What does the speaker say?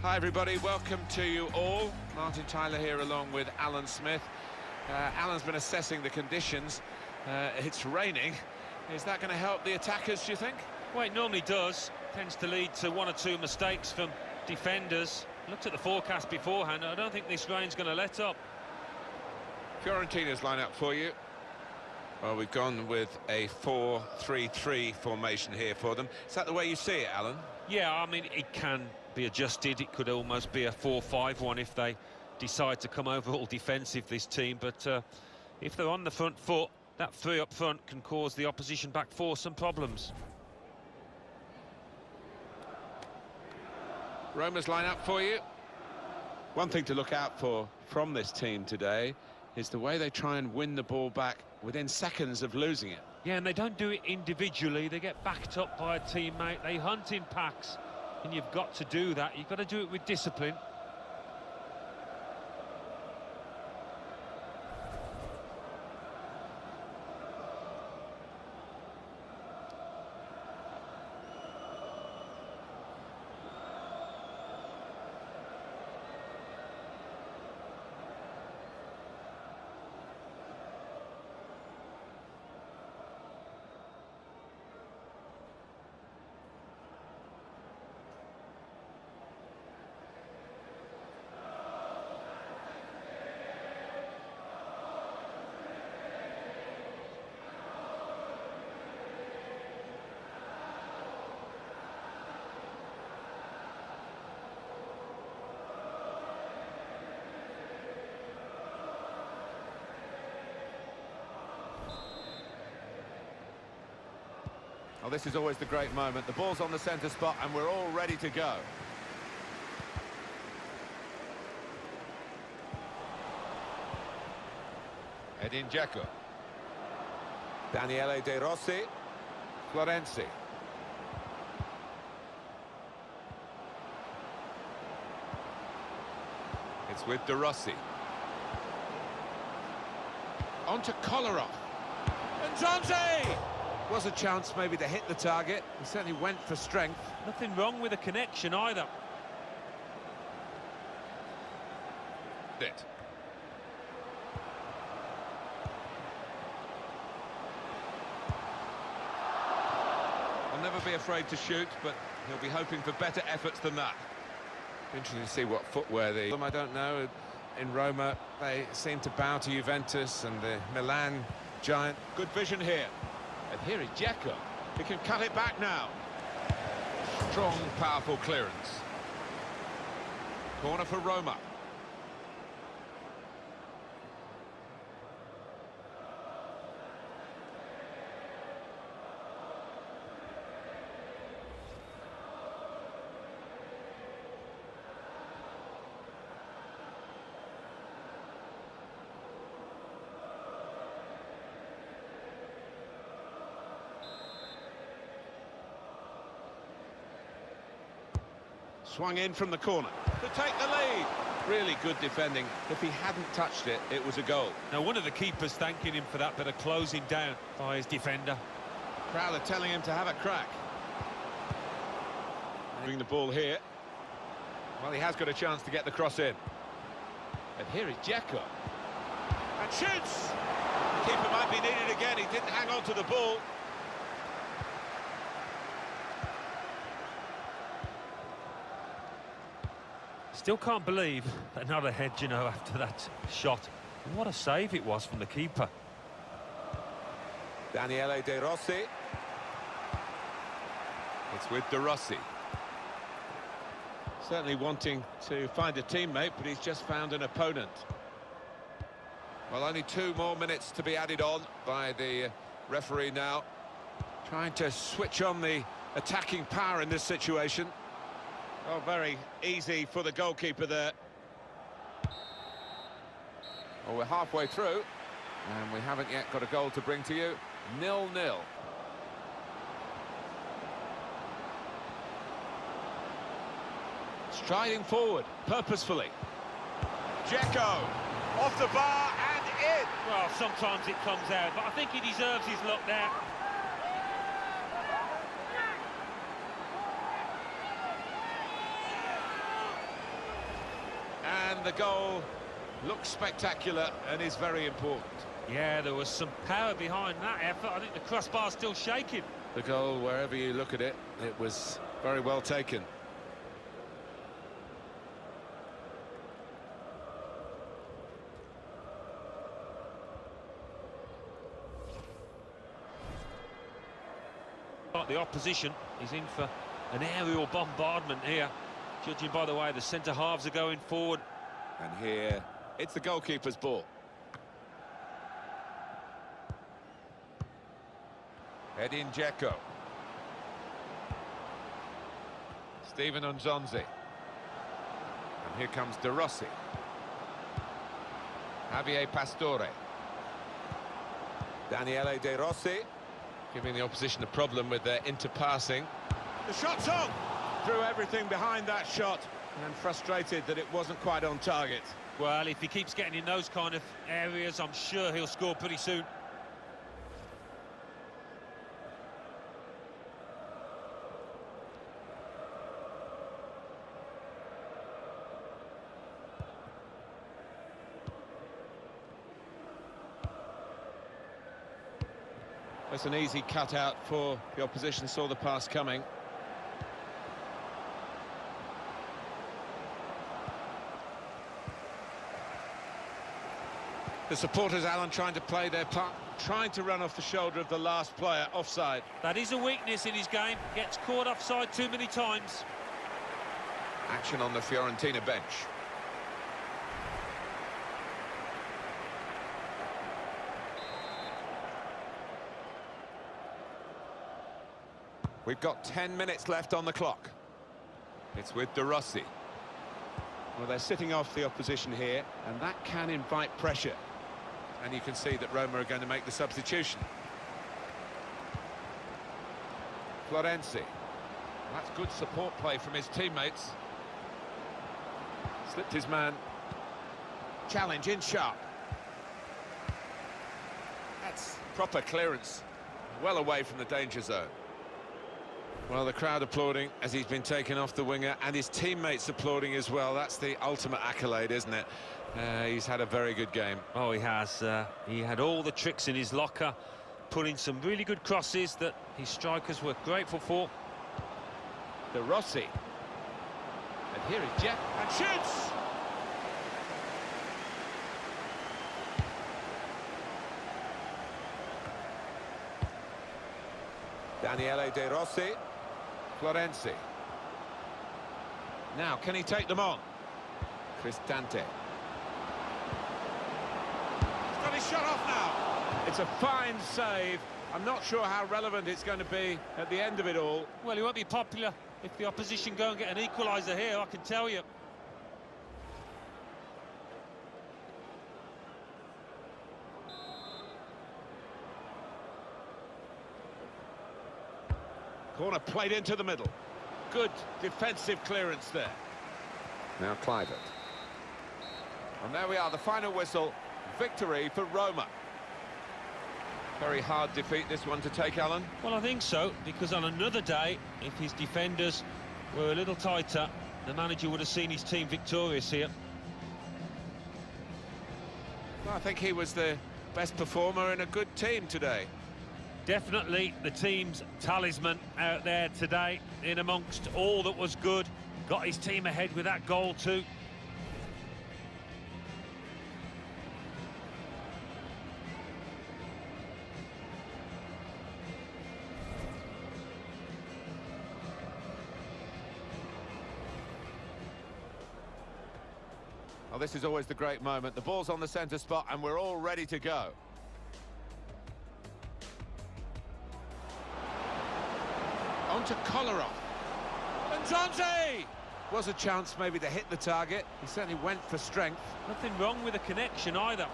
Hi everybody, welcome to you all. Martin Tyler here along with Alan Smith. Alan's been assessing the conditions. It's raining. Is that going to help the attackers, do you think? Well, it normally does. Tends to lead to one or two mistakes from defenders. Looked at the forecast beforehand. I don't think this rain's going to let up. Fiorentina's line-up for you. Well, we've gone with a 4-3-3 formation here for them. Is that the way you see it, Alan? Yeah, I mean, it can be adjusted. It could almost be a 4-5-1 if they decide to come over all defensive, this team. But if they're on the front foot, that three up front can cause the opposition back four some problems. Roma's line-up for you. One thing to look out for from this team today is the way they try and win the ball back within seconds of losing it. Yeah, and they don't do it individually. They get backed up by a teammate. They hunt in packs, and you've got to do that. You've got to do it with discipline. Well, this is always the great moment. The ball's on the centre spot and we're all ready to go. Edin Dzeko. Daniele De Rossi. Florenzi. It's with De Rossi. On to Kolarov. And Zonzi! Was a chance maybe to hit the target. He certainly went for strength. Nothing wrong with the connection either. It. I'll never be afraid to shoot, but he'll be hoping for better efforts than that. Interesting to see what footwear I don't know. In Roma, they seem to bow to Juventus and the Milan giant. Good vision here. And here is Dzeko. He can cut it back now. Strong, powerful clearance. Corner for Roma. Swung in from the corner to take the lead. Really good defending. If he hadn't touched it, it was a goal. Now, one of the keepers thanking him for that bit of closing down by his defender. Crowd are telling him to have a crack. Bring the ball here. Well, he has got a chance to get the cross in. And here is Dzeko. And shoots! The keeper might be needed again. He didn't hang on to the ball. Still can't believe another head, you know, after that shot. And what a save it was from the keeper. Daniele De Rossi. It's with De Rossi. Certainly wanting to find a teammate, but he's just found an opponent. Well, only 2 more minutes to be added on by the referee now. Trying to switch on the attacking power in this situation. Oh, very easy for the goalkeeper there. Well, we're halfway through, and we haven't yet got a goal to bring to you. 0-0. Striding forward, purposefully. Dzeko, off the bar and in. Well, sometimes it comes out, but I think he deserves his luck there. the goal looks spectacular and is very important. Yeah, there was some power behind that effort. I think the crossbar's still shaking. The goal, wherever you look at it, it was very well taken. The opposition is in for an aerial bombardment here, judging by the way the centre-halves are going forward. And here, it's the goalkeeper's ball. Edin Dzeko. Steven Nzonzi. And here comes De Rossi. Javier Pastore. Daniele De Rossi, giving the opposition a problem with their interpassing. The shot's on! Threw everything behind that shot and frustrated that it wasn't quite on target. Well, if he keeps getting in those kind of areas, I'm sure he'll score pretty soon. That's an easy cutout for the opposition, saw the pass coming. The supporters, Alan, trying to play their part, trying to run off the shoulder of the last player, offside. That is a weakness in his game, gets caught offside too many times. Action on the Fiorentina bench. We've got 10 minutes left on the clock. It's with De Rossi. Well, they're sitting off the opposition here, and that can invite pressure. And you can see that Roma are going to make the substitution. Florenzi. That's good support play from his teammates. Slipped his man. Challenge in sharp. That's proper clearance. Well away from the danger zone. Well, the crowd applauding as he's been taken off the winger, and his teammates applauding as well. That's the ultimate accolade, isn't it? He's had a very good game. Oh, he has. He had all the tricks in his locker, putting some really good crosses that his strikers were grateful for. De Rossi. And here is Jet, and shoots! Daniele De Rossi. Florenzi. Now, can he take them on? Cristante. He's got his shot off now. It's a fine save. I'm not sure how relevant it's going to be at the end of it all. Well, he won't be popular if the opposition go and get an equaliser here, I can tell you. Corner played into the middle. Good defensive clearance there. Now Clivert. And there we are, the final whistle. Victory for Roma. Very hard defeat, this one, to take, Alan. Well, I think so, because on another day, if his defenders were a little tighter, the manager would have seen his team victorious here. Well, I think he was the best performer in a good team today. Definitely the team's talisman out there today, in amongst all that was good. Got his team ahead with that goal too. Well, this is always the great moment. The ball's on the centre spot and we're all ready to go. On to Kolarov. And Nzonzi! Was a chance maybe to hit the target. He certainly went for strength. Nothing wrong with the connection either.